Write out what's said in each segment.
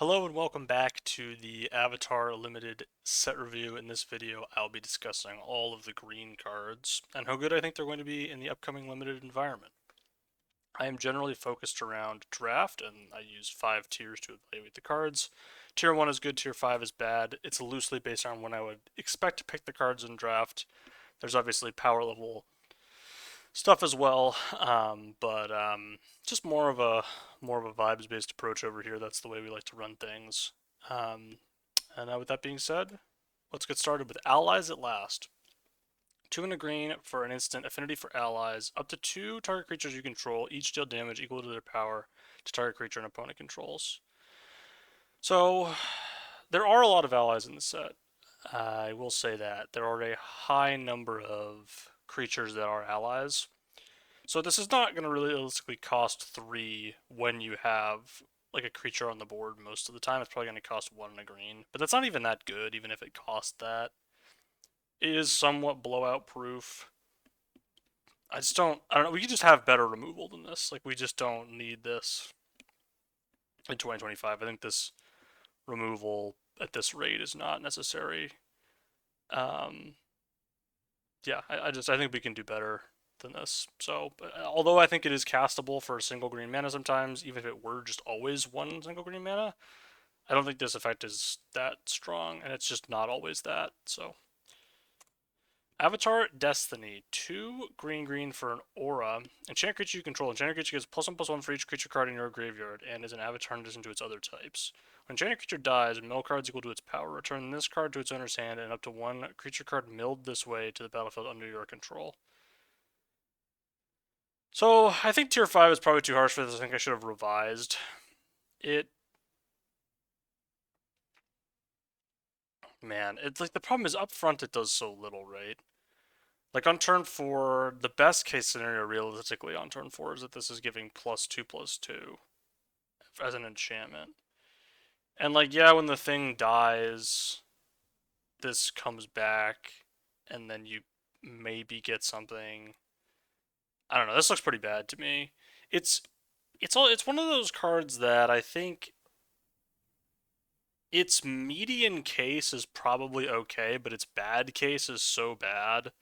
Hello and welcome back to the Avatar Limited set review. In this video, I'll be discussing all of the green cards and how good I think they're going to be in the upcoming limited environment. I am generally focused around draft, and I use 5 tiers to evaluate the cards. Tier 1 is good, Tier 5 is bad. It's loosely based on when I would expect to pick the cards in draft. There's obviously power level stuff as well, but just more of a vibes based approach over here. That's the way we like to run things. Um, and with that being said, let's get started with allies at last. 2 and a green for an instant affinity for allies. Up to 2 target creatures you control, each deal damage equal to their power to target creature an opponent controls. So there are a lot of allies in the set. I will say that there are a high number of creatures that are allies. So this is not going to realistically cost 3 when you have like a creature on the board most of the time. It's probably going to cost 1 and a green, but that's not even that good, even if it costs that. It is somewhat blowout proof. I don't know, we could just have better removal than this. Like, we just don't need this in 2025. I think this removal at this rate is not necessary. Um, yeah, I think we can do better than this. So, although I think it is castable for a single green mana sometimes, even if it were just always one single green mana, I don't think this effect is that strong, and it's just not always that. So, Avatar Destiny, 2 green for an aura. Enchant creature you control. Enchanted creature gets +1/+1 for each creature card in your graveyard, and is an avatar in addition to its other types. When enchanted creature dies, mill cards equal to its power. Return this card to its owner's hand, and up to 1 creature card milled this way to the battlefield under your control. So I think tier 5 is probably too harsh for this. I think I should have revised it. Man, it's like the problem is up front it does so little, right? Like on turn 4, the best case scenario realistically on turn 4 is that this is giving +2/+2 as an enchantment. And like, yeah, when the thing dies, this comes back, and then you maybe get something. I don't know. This looks pretty bad to me. It's it's one of those cards that I think its median case is probably okay, but its bad case is so bad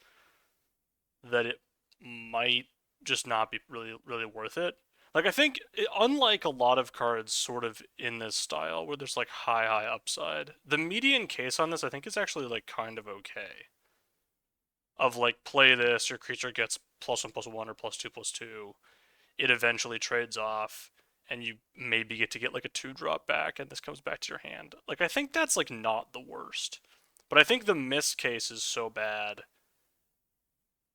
that it might just not be really worth it. Like, I think unlike a lot of cards sort of in this style where there's like high upside, the median case on this I think is actually like kind of okay. Of like, play this, your creature gets +1/+1 or +2/+2. It eventually trades off, and you maybe get like a 2 drop back, and this comes back to your hand. Like, I think that's like not the worst, but I think the miss case is so bad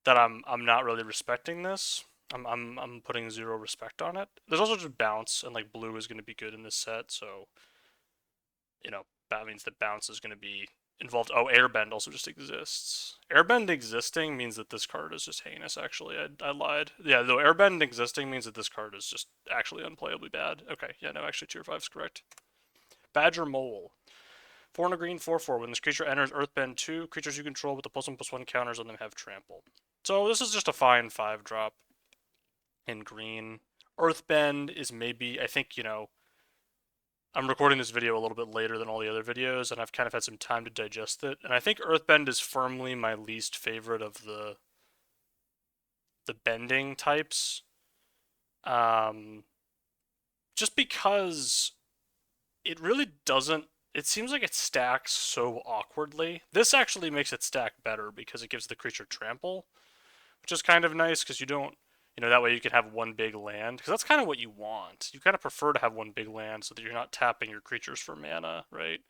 that I'm not really respecting this. I'm putting zero respect on it. There's also just bounce, and like blue is going to be good in this set, so that means that bounce is going to be involved. Oh, airbend also just exists. Airbend existing means that this card is just heinous. Actually, I lied. Yeah, though airbend existing means that this card is just actually unplayably bad. Okay, yeah, no, actually tier 5 is correct. Badger Mole. 4 and a green, 4/4. When this creature enters Earthbend 2, creatures you control with the +1/+1 counters on them have trample. So this is just a fine 5 drop in green. Earthbend is maybe, I think, I'm recording this video a little bit later than all the other videos, and I've kind of had some time to digest it. And I think Earthbend is firmly my least favorite of the bending types. Um, just because it really doesn't. It seems like it stacks so awkwardly. This actually makes it stack better because it gives the creature trample, which is kind of nice because you don't, that way you can have one big land, because that's kind of what you want. You kind of prefer to have one big land so that you're not tapping your creatures for mana, right?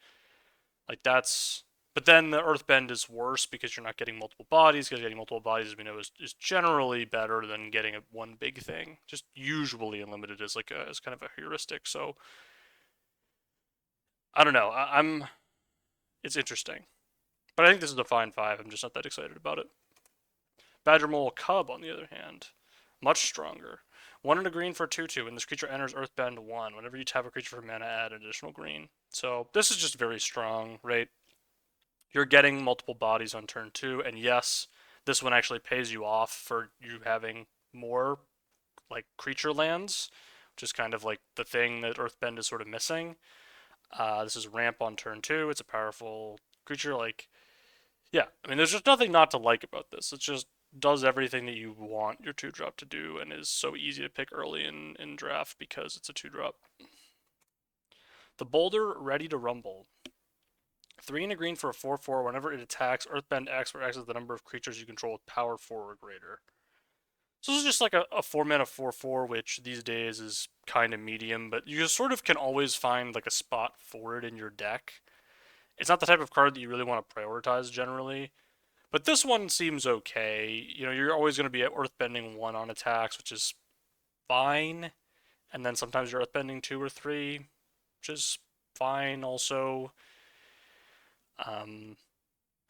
Like, that's. But then the Earthbend is worse because you're not getting multiple bodies, because getting multiple bodies, as we know, is generally better than getting one big thing. Just usually unlimited is is kind of a heuristic. So I don't know. It's interesting, but I think this is a fine 5. I'm just not that excited about it. Badger Mole Cub, on the other hand, much stronger. 1 and a green for 2/2. When this creature enters Earthbend 1, whenever you tap a creature for mana, add an additional green. So this is just very strong, right? You're getting multiple bodies on turn 2, and yes, this one actually pays you off for you having more like creature lands, which is kind of like the thing that Earthbend is sort of missing. This is ramp on turn 2. It's a powerful creature. Like, yeah, I mean, there's just nothing not to like about this. It just does everything that you want your 2-drop to do and is so easy to pick early in draft because it's a 2-drop. The Boulder, Ready to Rumble. 3 and a green for a 4/4. Whenever it attacks, Earthbend X, where X is the number of creatures you control with power 4 or greater. So this is just like a 4-mana 4/4, which these days is kind of medium, but you sort of can always find like a spot for it in your deck. It's not the type of card that you really want to prioritize generally, but this one seems okay. You know, you're always going to be at Earthbending 1 on attacks, which is fine, and then sometimes you're Earthbending 2 or 3, which is fine also. Um,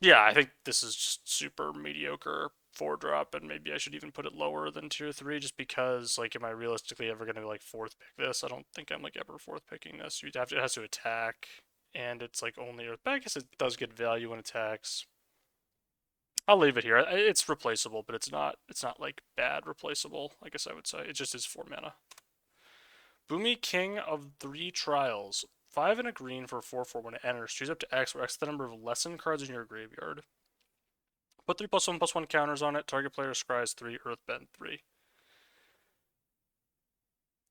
yeah, I think this is just super mediocre 4-drop, and maybe I should even put it lower than tier 3, just because, like, am I realistically ever going to, like, 4th pick this? I don't think I'm, like, ever 4th picking this. It has to attack, and it's, like, only Earth. But I guess it does get value when it attacks. I'll leave it here. It's replaceable, but it's not, like, bad replaceable, I guess I would say. It just is 4 mana. Boomy, King of 3 Trials. 5 and a green for a 4/4 when it enters. Choose up to X, where X is the number of lesson cards in your graveyard. Put 3+1/+1 counters on it. Target player scries 3, Earthbend 3.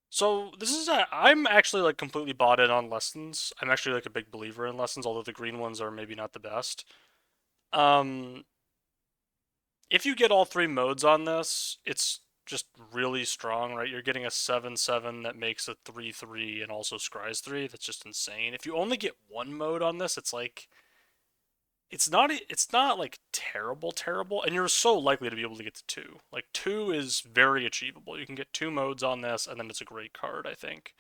So this is I'm actually like completely bought in on lessons. I'm actually like a big believer in lessons, although the green ones are maybe not the best. Um, if you get all 3 modes on this, it's just really strong, right? You're getting a 7/7 that makes a 3/3 and also scries 3. That's just insane. If you only get one mode on this, it's like it's not like terrible, and you're so likely to be able to get to 2. Like 2 is very achievable. You can get 2 modes on this, and then it's a great card, I think.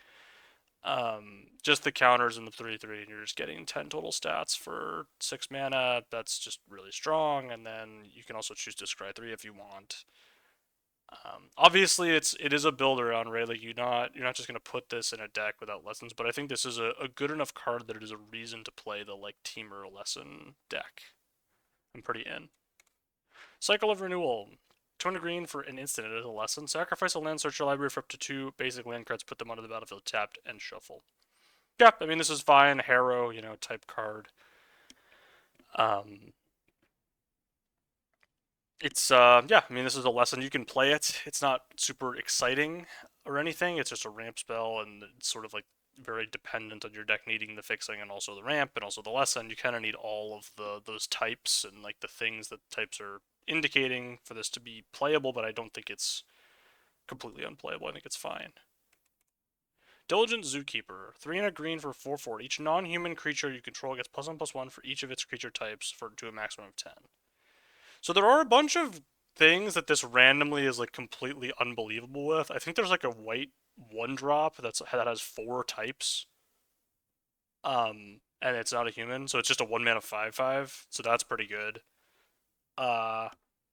Just the counters and the 3/3, and you're just getting 10 total stats for 6 mana. That's just really strong, and then you can also choose to scry 3 if you want. Obviously, it is a build around, right? Like you're not just gonna put this in a deck without lessons, but I think this is a good enough card that it is a reason to play the like Teamer lesson deck. I'm pretty in. Cycle of Renewal. 200 green for an instant. It is a lesson. Sacrifice a land, search your library for up to 2 basic land cards, put them onto the battlefield tapped, and shuffle. Yeah, I mean, this is fine. Harrow, type card. Um, yeah, I mean, this is a lesson. You can play it. It's not super exciting or anything. It's just a ramp spell, and it's sort of like very dependent on your deck needing the fixing and also the ramp and also the lesson. You kind of need all of those types and like the things that types are indicating for this to be playable, but I don't think it's completely unplayable. I think it's fine. Diligent Zookeeper. 3 and a green for 4/4. Each non-human creature you control gets +1/+1 for each of its creature types to a maximum of 10. So there are a bunch of things that this randomly is like completely unbelievable with. I think there's like a white 1-drop that has 4 types. And it's not a human, so it's just a 1-mana 5/5. So that's pretty good.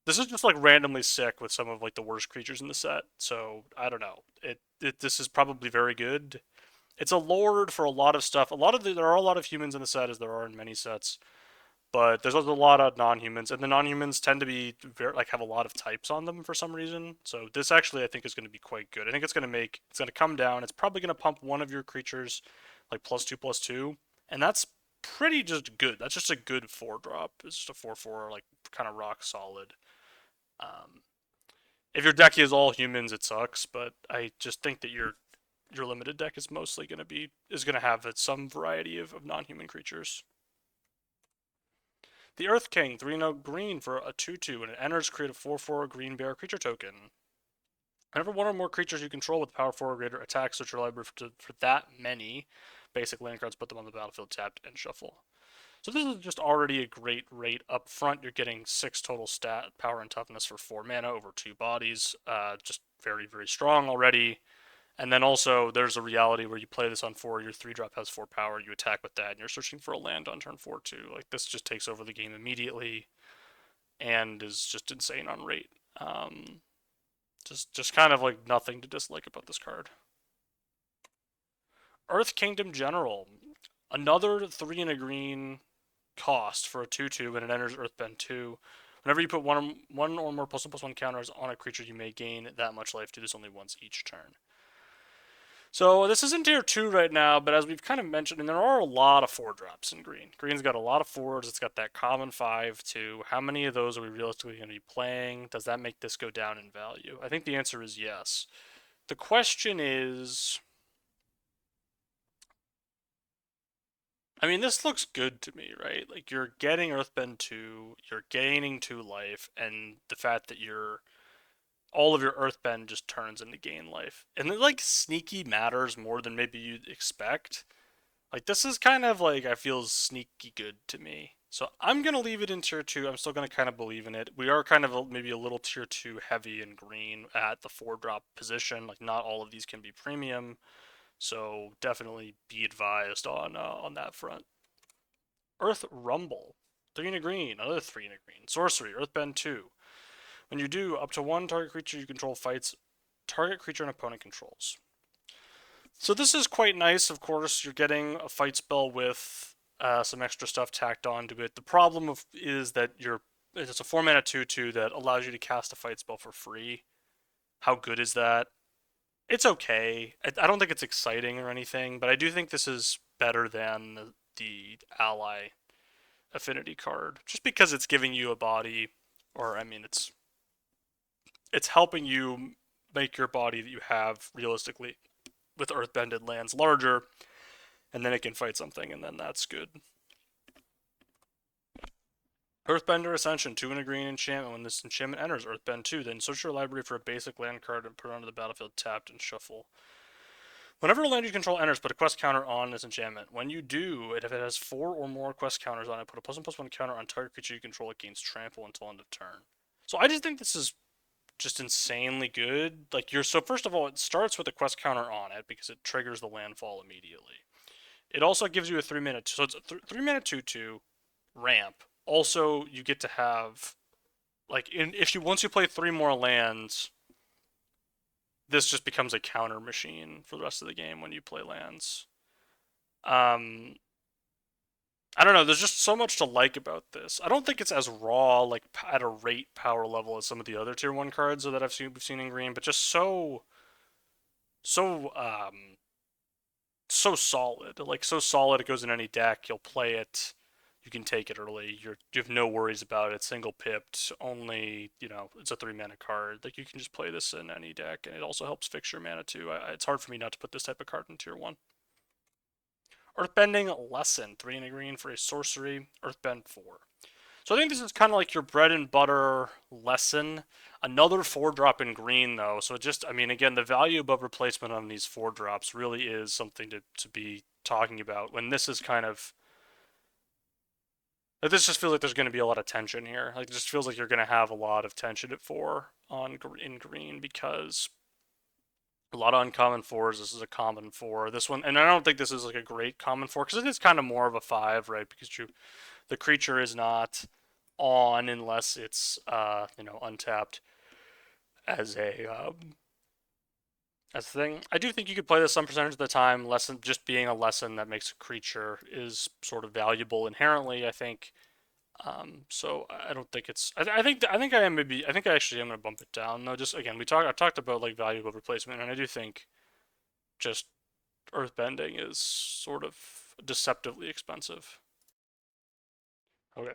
This is just like randomly sick with some of like the worst creatures in the set. So I don't know. This is probably very good. It's a lord for a lot of stuff. There are a lot of humans in the set, as there are in many sets, but there's also a lot of non-humans, and the non-humans tend to be have a lot of types on them for some reason. So this actually I think is going to be quite good. I think it's going to come down. It's probably going to pump one of your creatures like +2/+2, and that's pretty just good. That's just a good 4-drop. It's just a 4/4 like kind of rock solid. Um, if your deck is all humans, it sucks, but I just think that your limited deck is mostly going to have some variety of non-human creatures. The Earth King, 3 green for a 2/2. When it enters, create a 4/4 green bear creature token. Whenever one or more creatures you control with power 4 or greater attack, search your library for that many basic land cards, put them on the battlefield tapped, and shuffle. So this is just already a great rate up front. You're getting 6 total stat, power, and toughness for 4 mana over 2 bodies. Just very, very strong already. And then also, there's a reality where you play this on 4, your 3-drop has 4 power, you attack with that, and you're searching for a land on turn 4 too. Like, this just takes over the game immediately and is just insane on rate. Just kind of like nothing to dislike about this card. Earth Kingdom General. Another 3 and a green cost for a 2/2 when it enters Earthbend 2. Whenever you put one or more +1/+1 counters on a creature, you may gain that much life. Do this only once each turn. So this is in tier 2 right now, but as we've kind of mentioned, and there are a lot of 4 drops in green. Green's got a lot of 4s, it's got that common 5 too. How many of those are we realistically going to be playing? Does that make this go down in value? I think the answer is yes. The question is, I mean, this looks good to me, right? Like, you're getting Earthbend 2, you're gaining 2 life, and the fact that all of your Earthbend just turns into gain life. And it, like, sneaky matters more than maybe you'd expect. Like, this is kind of like, I feel sneaky good to me. So I'm going to leave it in tier 2. I'm still going to kind of believe in it. We are kind of maybe a little tier 2 heavy in green at the 4-drop position. Like, not all of these can be premium. So definitely be advised on that front. Earth Rumble. 3 in a green. Another 3 in a green. Sorcery. Earthbend 2. When you do, up to 1 target creature you control fights target creature an opponent controls. So this is quite nice. Of course, you're getting a fight spell with some extra stuff tacked onto it. The problem is that it's a 4-mana 2/2 that allows you to cast a fight spell for free. How good is that? It's okay. I don't think it's exciting or anything, but I do think this is better than the ally affinity card, just because it's giving you a body, or I mean, it's helping you make your body that you have realistically with earthbended lands larger, and then it can fight something, and then that's good. Earthbender Ascension, 2 in a green enchantment. When this enchantment enters Earthbend 2, then search your library for a basic land card and put it onto the battlefield tapped and shuffle. Whenever a land you control enters, put a quest counter on this enchantment. When you do, if it has 4 or more quest counters on it, put a +1/+1 counter on target creature you control against trample until end of turn. So I just think this is just insanely good. Like, so first of all, it starts with a quest counter on it because it triggers the landfall immediately. It also gives you a 3-minute, so it's a 3-minute 2/2 ramp. Also, you get to have, like, if you once you play 3 more lands, this just becomes a counter machine for the rest of the game when you play lands. I don't know. There's just so much to like about this. I don't think it's as raw, like at a rate power level, as some of the other tier 1 cards that we've seen in green, but just so so solid. Like, so solid. It goes in any deck. You'll play it. You can take it early. You have no worries about it. Single pipped. Only, it's a 3-mana card. Like, you can just play this in any deck, and it also helps fix your mana too. It's hard for me not to put this type of card in tier 1. Earthbending Lesson, 3 in a green for a sorcery. Earthbend 4. So I think this is kind of like your bread and butter lesson. Another 4-drop in green, though. So just, I mean, again, the value above replacement on these 4-drops really is something to be talking about. When this is kind of, like, this just feels like there's going to be a lot of tension here. Like, it just feels like you're going to have a lot of tension at 4 in green, because a lot of uncommon 4s. This is a common 4. This one, and I don't think this is like a great common 4 because it is kind of more of a 5, right? Because the creature is not on unless it's untapped as a thing. I do think you could play this some percentage of the time. Lesson just being a lesson that makes a creature is sort of valuable inherently, I think. So I don't think it's. I think I am maybe. I think I actually am gonna bump it down. No, just again, I talked about like valuable replacement, and I do think just earthbending is sort of deceptively expensive. Okay,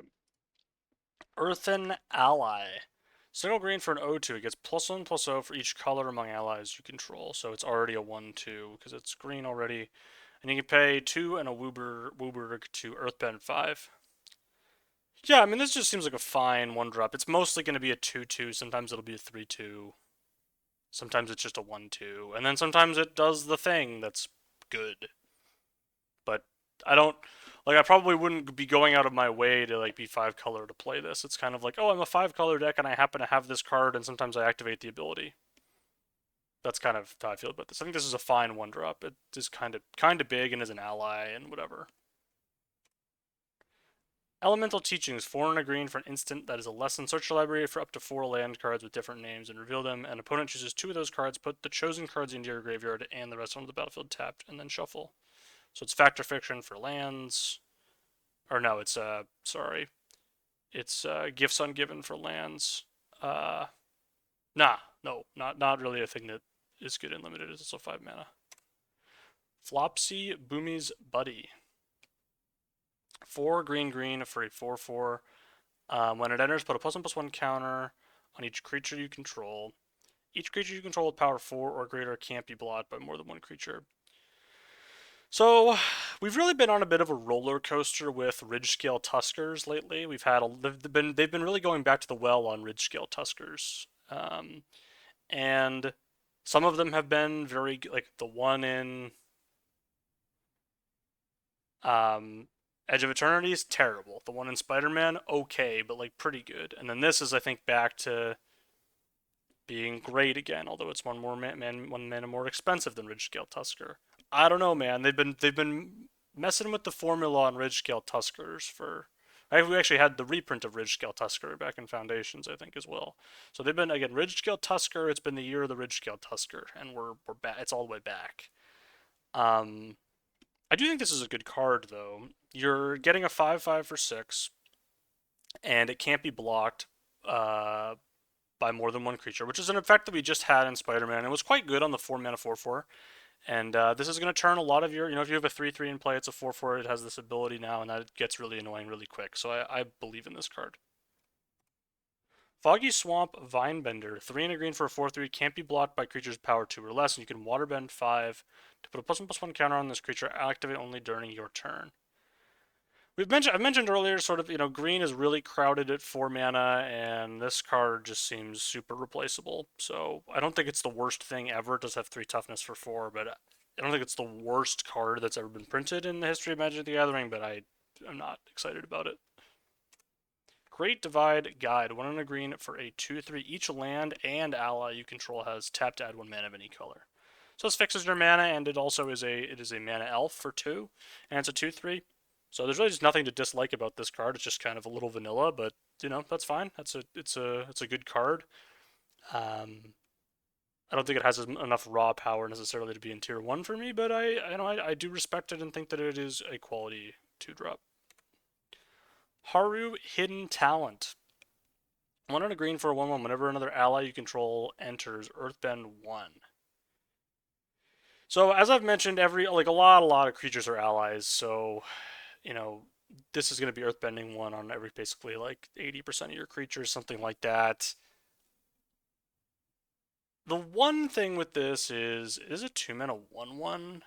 Earthen Ally. Single green for an O2. It gets +1/+0 for each color among allies you control. So it's already a 1/2 because it's green already. And you can pay 2 and a Wooburg to Earthbend 5. Yeah, I mean, this just seems like a fine 1-drop. It's mostly going to be a 2/2. Sometimes it'll be a 3/2. Sometimes it's just a 1/2. And then sometimes it does the thing that's good. But I don't. Like, I probably wouldn't be going out of my way to like be 5-color to play this. It's kind of like, oh, I'm a 5-color deck and I happen to have this card, and sometimes I activate the ability. That's kind of how I feel about this. I think this is a fine 1-drop. It is kind of big and is an ally and whatever. Elemental Teachings, 4 and a green for an instant that is a lesson. Search your library for up to 4 land cards with different names and reveal them. An opponent chooses 2 of those cards, put the chosen cards into your graveyard and the rest onto the battlefield tapped, and then shuffle. So it's Fact or Fiction for lands. Or no, it's sorry. It's Gifts Ungiven for lands. No, not really a thing that is good in limited. It's also 5 mana. Flopsy Boomy's Buddy. 4 green green for a 4/4. When it enters, put a +1/+1 counter on each creature you control. Each creature you control with power 4 or greater can't be blocked by more than one creature. So, we've really been on a bit of a roller coaster with Ridge Scale Tuskers lately. They've been really going back to the well on Ridge Scale Tuskers, and some of them have been very like the one in Edge of Eternity is terrible. The one in Spider-Man, okay, but like pretty good. And then this is, I think, back to being great again, although it's one mana more expensive than Ridge Scale Tusker. I don't know, man. They've been messing with the formula on Ridge Scale Tuskers for. We actually had the reprint of Ridge Scale Tusker back in Foundations, I think, as well. So they've been again Ridge Scale Tusker. It's been the year of the Ridge Scale Tusker, and we're back. It's all the way back. Um, I do think this is a good card, though. You're getting a 5/5 for 6, and it can't be blocked by more than one creature, which is an effect that we just had in Spider-Man. It was quite good on the 4 mana 4/4. And this is going to turn a lot of your, if you have a 3/3 in play, it's a 4/4. It has this ability now, and that gets really annoying really quick. So I believe in this card. Foggy Swamp Vinebender, 3 and a green for a 4/3, can't be blocked by creatures power 2 or less, and you can waterbend 5 to put a +1/+1 counter on this creature, activate only during your turn. I've mentioned earlier, sort of, green is really crowded at 4 mana, and this card just seems super replaceable. So I don't think it's the worst thing ever. It does have 3 toughness for 4, but I don't think it's the worst card that's ever been printed in the history of Magic the Gathering, but I'm not excited about it. Great Divide Guide, 1 and a green for a 2/3. Each land and ally you control has tap to add 1 mana of any color. So this fixes your mana, and it also is a mana elf for 2, and it's a 2/3. So there's really just nothing to dislike about this card. It's just kind of a little vanilla, but that's fine. It's a good card. I don't think it has enough raw power necessarily to be in tier 1 for me, but I do respect it and think that it is a quality 2-drop. Haru Hidden Talent. 1 and a green for a 1/1. Whenever another ally you control enters, Earthbend 1. So as I've mentioned, a lot of creatures are allies. So this is going to be Earthbending 1 on every basically like 80% of your creatures, something like that. The one thing with this is it is a 2 mana 1/1,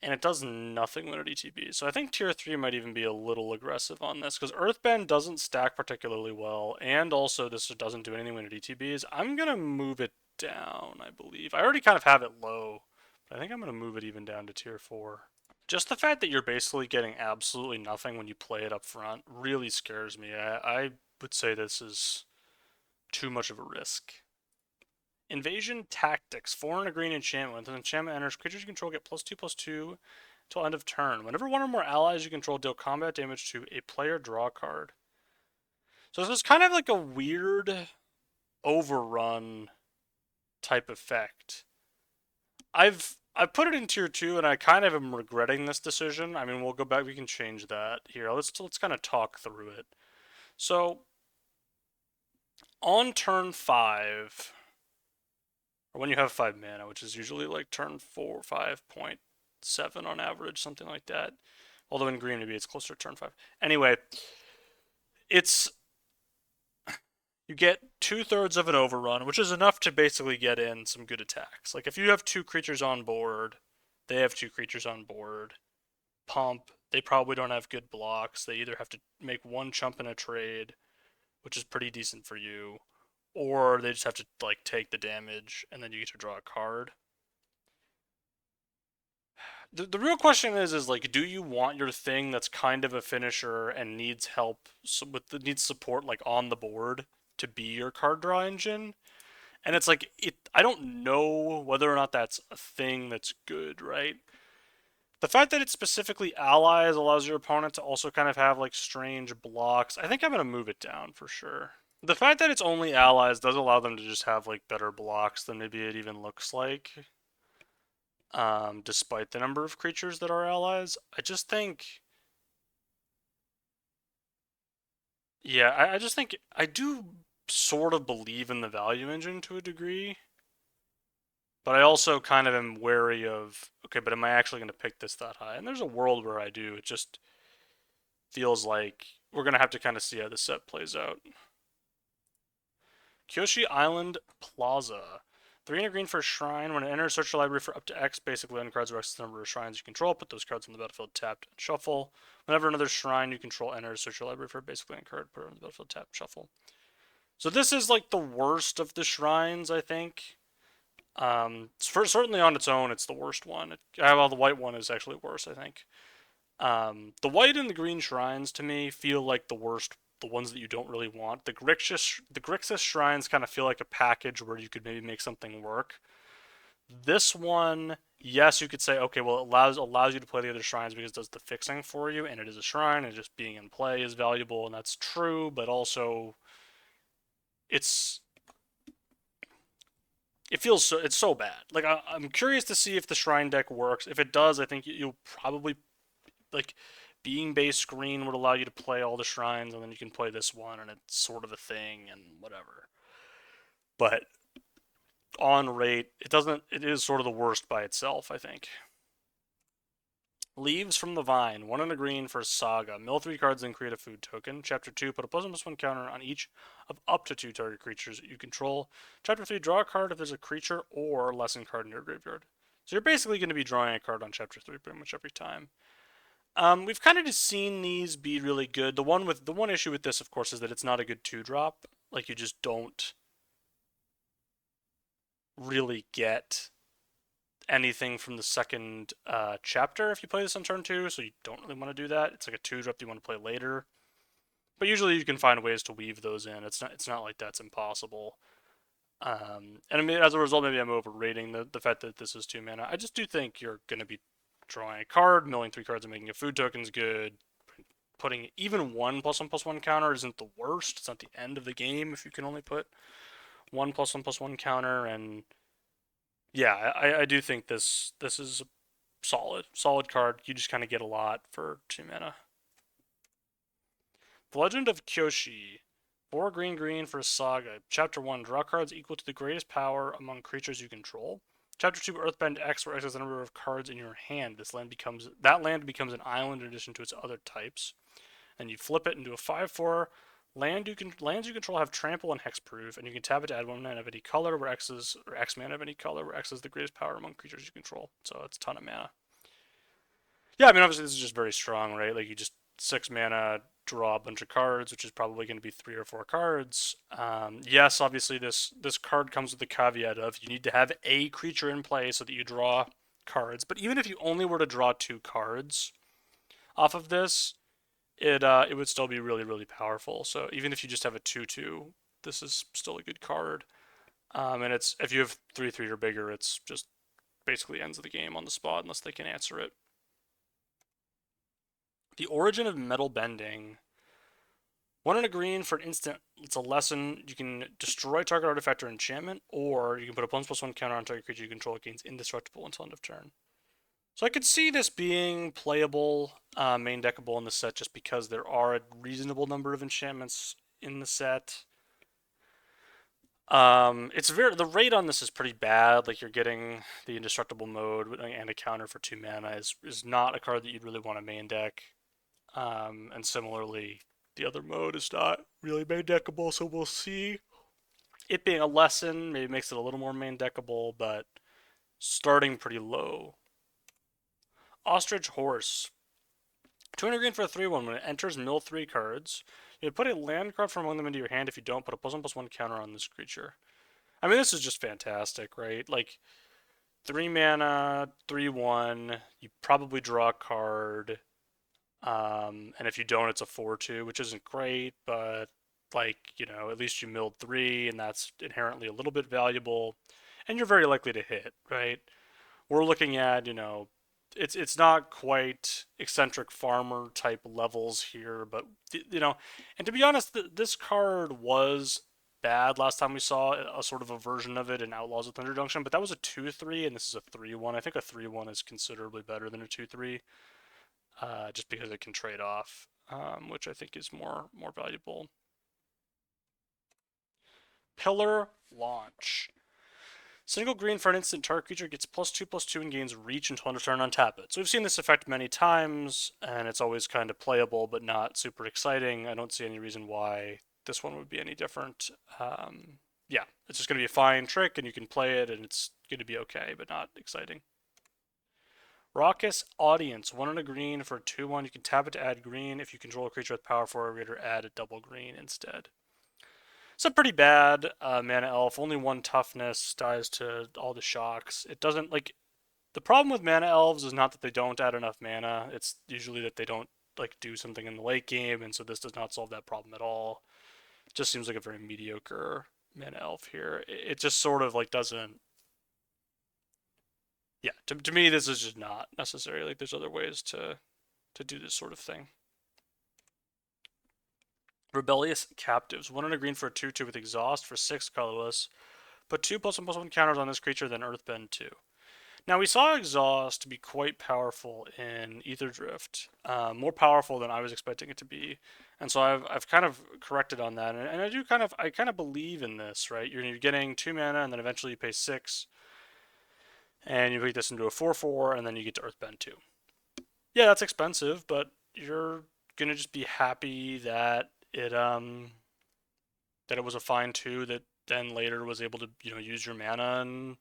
and it does nothing when it ETBs. So I think tier 3 might even be a little aggressive on this, because Earthbend doesn't stack particularly well, and also this doesn't do anything when it ETBs. I'm going to move it down, I believe. I already kind of have it low, but I think I'm going to move it even down to tier 4. Just the fact that you're basically getting absolutely nothing when you play it up front really scares me. I would say this is too much of a risk. Invasion Tactics, 4 and a green enchantment. When an enchantment enters, creatures you control get +2/+2 until end of turn. Whenever one or more allies you control deal combat damage to a player, draw a card. So this is kind of like a weird overrun type effect. I've put it in tier 2, and I kind of am regretting this decision. I mean, we'll go back. We can change that here. Let's kind of talk through it. So on turn 5, or when you have 5 mana, which is usually like turn 4, 5.7 on average, something like that. Although in green maybe it's closer to turn 5. Anyway, you get 2/3 of an overrun, which is enough to basically get in some good attacks. Like if you have 2 creatures on board, they have 2 creatures on board. Pump, they probably don't have good blocks. They either have to make 1 chump in a trade, which is pretty decent for you, or they just have to like take the damage and then you get to draw a card. The real question is like, do you want your thing that's kind of a finisher and needs help needs support like on the board to be your card draw engine? And it's like I don't know whether or not that's a thing that's good, right? The fact that it's specifically allies allows your opponent to also kind of have like strange blocks. I think I'm gonna move it down for sure. The fact that it's only allies does allow them to just have like better blocks than maybe it even looks like. Despite the number of creatures that are allies. I just think, yeah, I just think I do sort of believe in the value engine to a degree. But I also kind of am wary of, okay, but am I actually going to pick this that high? And there's a world where I do. It just feels like we're going to have to kind of see how the set plays out. Kyoshi Island Plaza. 3 and a green for a shrine. When it enters, search your library for up to X basic land cards or X the number of shrines you control. Put those cards on the battlefield tapped and shuffle. Whenever another shrine you control enters, search your library for a basic land card. Put it on the battlefield tapped, shuffle. So this is like the worst of the shrines, I think. Certainly on its own, it's the worst one. Well, the white one is actually worse, I think. The white and the green shrines to me feel like the worst, the ones that you don't really want. The Grixis shrines kind of feel like a package where you could maybe make something work. This one, yes, you could say, okay, well, it allows you to play the other shrines because it does the fixing for you, and it is a shrine, and just being in play is valuable, and that's true. But also, it's it's so bad. Like I'm curious to see if the shrine deck works. If it does, I think you'll probably like being base screen would allow you to play all the shrines, and then you can play this one, and it's sort of a thing and whatever. But on rate, it doesn't. It is sort of the worst by itself, I think. Leaves from the Vine, 1 and a green for Saga. Mill 3 cards and create a food token. Chapter 2, put a +1/+1 counter on each of up to 2 target creatures that you control. Chapter 3, draw a card if there's a creature or lesson card in your graveyard. So you're basically going to be drawing a card on Chapter 3 pretty much every time. We've kind of just seen these be really good. The one issue with this, of course, is that it's not a good 2-drop. Like, you just don't really get anything from the second chapter if you play this on turn 2, so you don't really want to do that. It's like a 2-drop you want to play later. But usually you can find ways to weave those in. It's not like that's impossible. And I mean, as a result, maybe I'm overrating the fact that this is 2 mana. I just do think you're going to be drawing a card, milling 3 cards and making a food token's good. Putting even 1/1/1 counter isn't the worst. It's not the end of the game if you can only put 1/1/1 counter. And yeah, I do think this is a solid card. You just kind of get a lot for 2 mana. The Legend of Kyoshi. 4 green for Saga. Chapter 1, draw cards equal to the greatest power among creatures you control. Chapter 2, Earthbend X, where X is the number of cards in your hand. That land becomes an island in addition to its other types. And you flip it into a 5/4. Lands you control have trample and hexproof, and you can tap it to add 1 mana of any color, where X mana of any color, where X is the greatest power among creatures you control. So it's a ton of mana. Yeah, I mean, obviously this is just very strong, right? Like, you just 6 mana, draw a bunch of cards, which is probably going to be 3 or 4 cards. Yes, obviously this card comes with the caveat of you need to have a creature in play so that you draw cards. But even if you only were to draw 2 cards off of this, it would still be really powerful. So even if you just have a 2/2, this is still a good card. And it's if you have 3/3 or bigger, it's just basically ends the game on the spot unless they can answer it. The Origin of Metal Bending. 1 and a green for an instant. It's a lesson. You can destroy target artifact or enchantment, or you can put a +1/+1 counter on target creature you control. It gains indestructible until end of turn. So I could see this being playable, main deckable in the set, just because there are a reasonable number of enchantments in the set. The rate on this is pretty bad. Like, you're getting the indestructible mode and a counter for 2 mana is not a card that you'd really want to main deck. And similarly, the other mode is not really main deckable, so we'll see. It being a lesson maybe makes it a little more main deckable, but starting pretty low. Ostrich Horse. 2 and a green for a 3/1. When it enters, mill 3 cards. You put a land card from among them into your hand. If you don't, put a +1/+1 counter on this creature. I mean, this is just fantastic, right? Like, 3 mana, 3/1. You probably draw a card. And if you don't, it's a 4/2, which isn't great, but like, at least you milled 3, and that's inherently a little bit valuable, and you're very likely to hit, right? We're looking at, it's not quite eccentric farmer type levels here, but and to be honest, this card was bad last time we saw a sort of a version of it in Outlaws of Thunder Junction, but that was a 2/3, and this is a 3/1. I think a 3/1 is considerably better than a 2/3. Just because it can trade off, which I think is more valuable. Pillar Launch. Single green for an instant, target creature gets +2/+2 and gains reach until end of turn, untap it. So we've seen this effect many times, and it's always kind of playable, but not super exciting. I don't see any reason why this one would be any different. Yeah, it's just going to be a fine trick, and you can play it, and it's going to be okay, but not exciting. Raucous Audience, 1 and a green for 2/1. You can tap it to add green. If you control a creature with power 4 or greater, add a double green instead. It's a pretty bad mana elf. Only 1 toughness, dies to all the shocks. It doesn't, like, the problem with mana elves is not that they don't add enough mana. It's usually that they don't, like, do something in the late game, and so this does not solve that problem at all. It just seems like a very mediocre mana elf here. It just sort of, like, doesn't... Yeah, to me, this is just not necessary. Like, there's other ways to do this sort of thing. Rebellious Captives. 1 and a green for a 2/2 with Exhaust for 6 colorless. Put 2+1/+1 counters on this creature, then Earthbend 2. Now, we saw Exhaust to be quite powerful in Ether Drift. More powerful than I was expecting it to be. And so I've kind of corrected on that. And I kind of believe in this, right? You're getting 2 mana, and then eventually you pay 6. And you make this into a 4/4, and then you get to Earthbend 2. Yeah, that's expensive, but you're going to just be happy that it was a fine 2 that then later was able to, use your mana and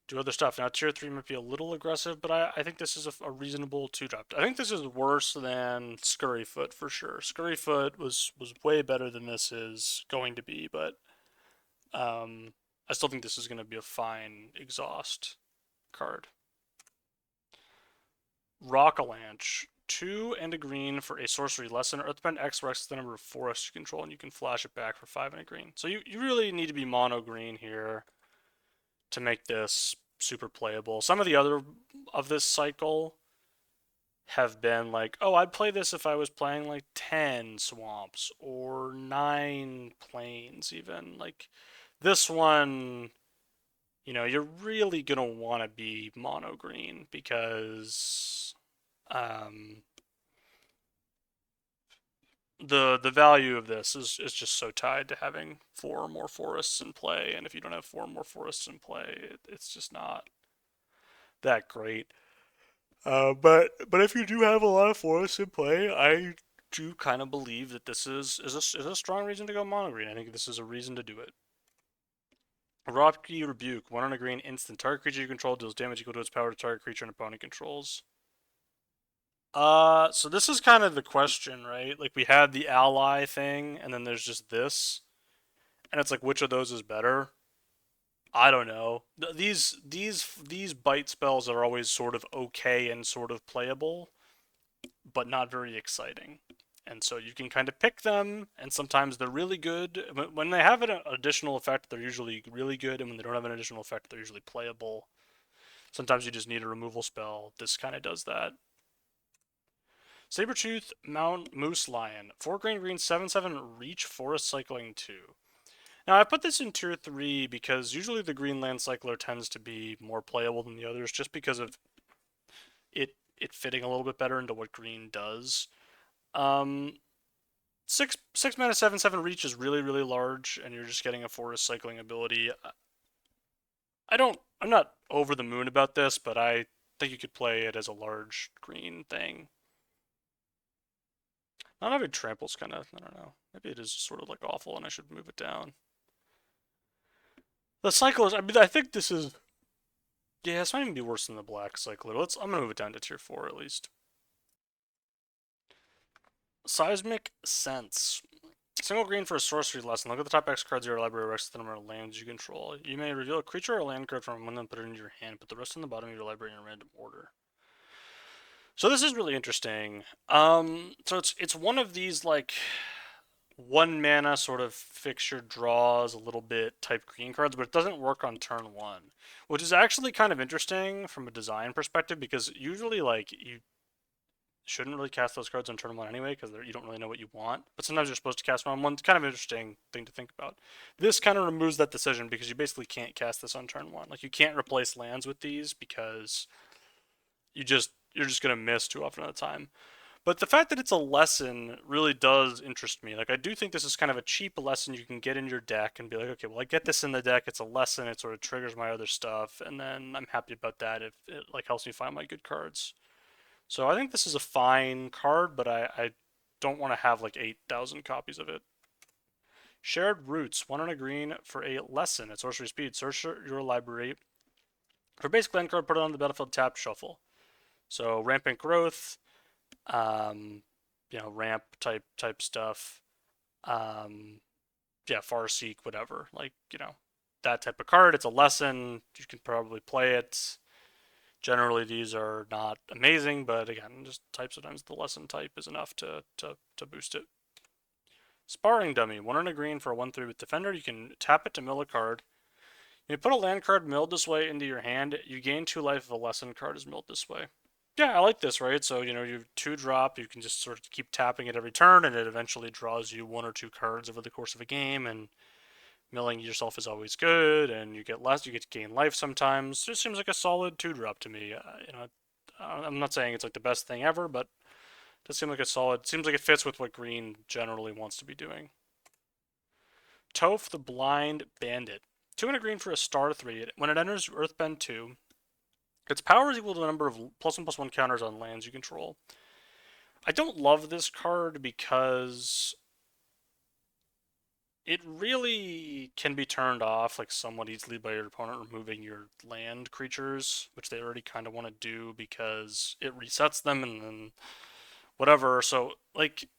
do other stuff. Now, tier 3 might be a little aggressive, but I think this is a reasonable 2-drop. I think this is worse than Scurryfoot for sure. Scurryfoot was way better than this is going to be, but I still think this is going to be a fine exhaust card. Rockalanche. 2 and a green for a sorcery lesson. Earthbend X Rex the number of forests you control, and you can flash it back for 5 and a green. So you really need to be mono green here to make this super playable. Some of the other of this cycle have been like, oh, I'd play this if I was playing like 10 swamps or 9 plains even. Like this one, you're really gonna want to be mono green because the value of this is just so tied to having 4 or more forests in play, and if you don't have 4 or more forests in play, it's just not that great. But if you do have a lot of forests in play, I do kind of believe that this is a strong reason to go mono green. I think this is a reason to do it. Rocky Rebuke, 1 on a green instant. Target creature you control deals damage equal to its power to target creature an opponent controls. So this is kind of the question, right? Like we had the ally thing, and then there's just this, and it's like which of those is better? I don't know. These bite spells are always sort of okay and sort of playable, but not very exciting. And so you can kind of pick them, and sometimes they're really good. When they have an additional effect, they're usually really good, and when they don't have an additional effect, they're usually playable. Sometimes you just need a removal spell. This kind of does that. Sabertooth Mount Moose Lion. 4 green, 7/7 reach, forest cycling 2. Now I put this in tier 3 because usually the green land cycler tends to be more playable than the others just because of it fitting a little bit better into what green does. 6 mana 7/7 reach is really large, and you're just getting a forest cycling ability. I'm not over the moon about this, but I think you could play it as a large green thing. Not having trample's kind of, I don't know. Maybe it is sort of like awful and I should move it down. The cyclers, I think this is... Yeah, this might even be worse than the black cycler. I'm gonna move it down to tier 4 at least. Seismic Sense. Single green for a sorcery lesson. Look at the top X cards of your library, rest of the number of lands you control. You may reveal a creature or a land card from one and put it into your hand, put the rest on the bottom of your library in a random order. So this is really interesting. So it's one of these like 1 mana sort of fix your draws a little bit type green cards, but it doesn't work on turn 1, which is actually kind of interesting from a design perspective because usually like you shouldn't really cast those cards on turn 1 anyway because you don't really know what you want, but sometimes you're supposed to cast them on 1. It's kind of an interesting thing to think about. This kind of removes that decision because you basically can't cast this on turn 1. Like you can't replace lands with these because you're just gonna miss too often at a time. But the fact that it's a lesson really does interest me. Like, I do think this is kind of a cheap lesson you can get in your deck and be like, okay, well, I get this in the deck. It's a lesson. It sort of triggers my other stuff, and then I'm happy about that if it like helps me find my good cards. So I think this is a fine card, but I don't want to have like 8,000 copies of it. Shared Roots, 1 and a green for a lesson at sorcery speed. Search your library for basic land card, put it on the battlefield, tap, shuffle. So rampant growth, um, ramp type stuff. Yeah, Farseek, whatever. Like, that type of card. It's a lesson. You can probably play it. Generally, these are not amazing, but again, just sometimes the lesson type is enough to boost it. Sparring Dummy, 1 and a green for a 1/3 with Defender. You can tap it to mill a card. You put a land card milled this way into your hand. You gain 2 life if a lesson card is milled this way. Yeah, I like this, right? So, you 2-drop, you can just sort of keep tapping it every turn, and it eventually draws you 1 or 2 cards over the course of a game, and milling yourself is always good, and you get to gain life sometimes. It just seems like a solid 2-drop to me. I'm not saying it's like the best thing ever, but it does seem like a solid, seems like it fits with what green generally wants to be doing. Toph the Blind Bandit. 2 and a green for a star 3. When it enters Earthbend 2, its power is equal to the number of +1/+1 counters on lands you control. I don't love this card because it really can be turned off like somewhat easily by your opponent removing your land creatures, which they already kind of want to do because it resets them and then whatever. So, like,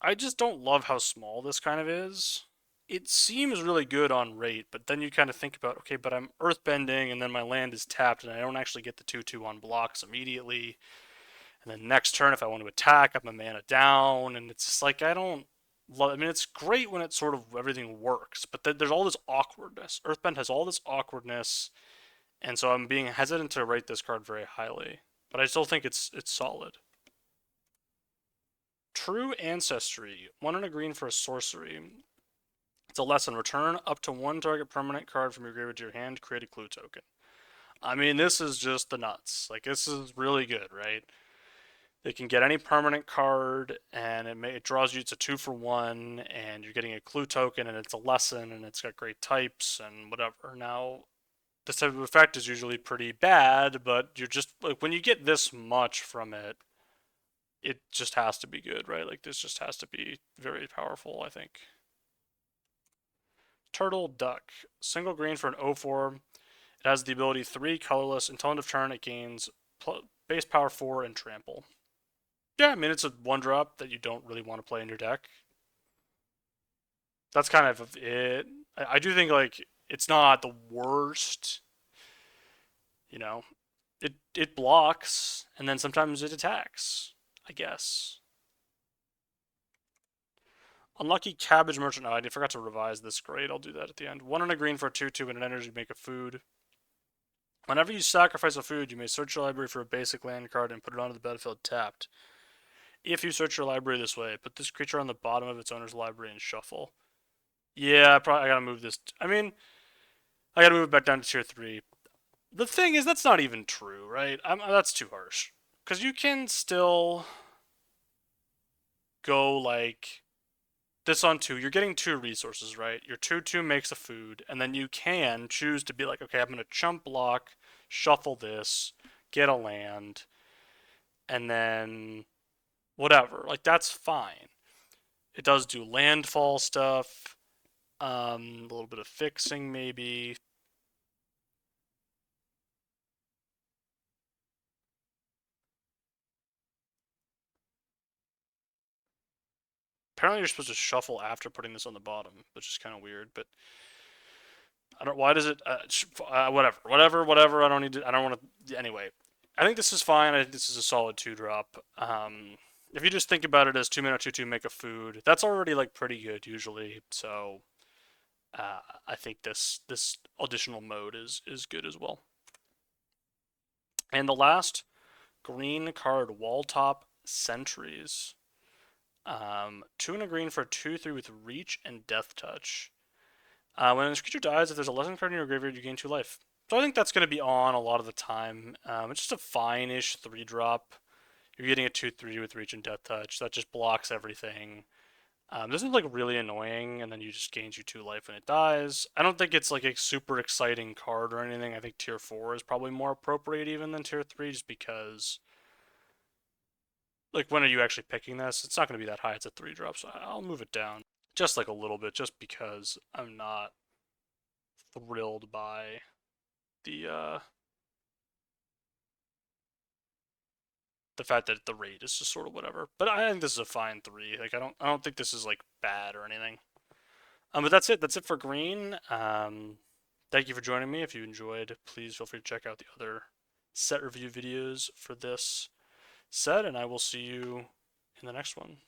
I just don't love how small this kind of is. It seems really good on rate, but then you kind of think about, okay, but I'm earthbending and then my land is tapped and I don't actually get the 2/2 on blocks immediately. And then next turn, if I want to attack, I'm a mana down, and it's just like I don't love. I mean, it's great when it sort of everything works, but there's all this awkwardness. Earthbend has all this awkwardness, and so I'm being hesitant to rate this card very highly. But I still think it's solid. True Ancestry, 1 and a green for a sorcery. It's a lesson. Return up to 1 target permanent card from your graveyard to your hand. Create a clue token. I mean, this is just the nuts. Like, this is really good, right? They can get any permanent card, and it draws you. It's a 2-for-1, and you're getting a clue token, and it's a lesson, and it's got great types and whatever. Now, this type of effect is usually pretty bad, but you're just like when you get this much from it, it just has to be good, right? Like this just has to be very powerful, I think. Turtle Duck, single green for an 0/4. It has the ability 3 colorless. Until end of turn, it gains base power 4 and trample. Yeah, I mean, it's a 1-drop that you don't really want to play in your deck. That's kind of it. I do think, like, it's not the worst. You know, it blocks, and then sometimes it attacks, I guess. Unlucky Cabbage Merchant. Oh, I forgot to revise this. Great, I'll do that at the end. 1 and a green for a 2/2 and an energy, make a food. Whenever you sacrifice a food, you may search your library for a basic land card and put it onto the battlefield tapped. If you search your library this way, put this creature on the bottom of its owner's library and shuffle. Yeah, I gotta move this. I mean, I gotta move it back down to tier 3. The thing is, that's not even true, right? That's too harsh. Because you can still go like this on 2. You're getting 2 resources, right? Your 2/2 makes a food, and then you can choose to be like, okay, I'm gonna chump block, shuffle this, get a land, and then whatever. Like that's fine. It does do landfall stuff, a little bit of fixing maybe. Apparently, you're supposed to shuffle after putting this on the bottom, which is kind of weird. But I don't. Why does it? Whatever. I don't need to. I don't want to. Anyway, I think this is fine. I think this is a solid 2-drop. If you just think about it as 2 mana 2/2 make a food, that's already like pretty good usually. So I think this additional mode is good as well. And the last green card, Walltop Sentries. 2 and a green for a 2/3 with reach and death touch. When this creature dies, if there's a lesson card in your graveyard, you gain 2 life. So I think that's going to be on a lot of the time. It's just a fine-ish 3-drop. You're getting a 2/3 with reach and death touch. That just blocks everything. This is like really annoying, and then you just gains you 2 life when it dies. I don't think it's like a super exciting card or anything. I think tier 4 is probably more appropriate even than tier 3, just because like when are you actually picking this? It's not going to be that high. It's a 3 drop, so I'll move it down just like a little bit, just because I'm not thrilled by the the fact that the rate is just sort of whatever. But I think this is a fine 3. Like I don't think this is like bad or anything. But that's it. That's it for green. Thank you for joining me. If you enjoyed, please feel free to check out the other set review videos for this set, and I will see you in the next one.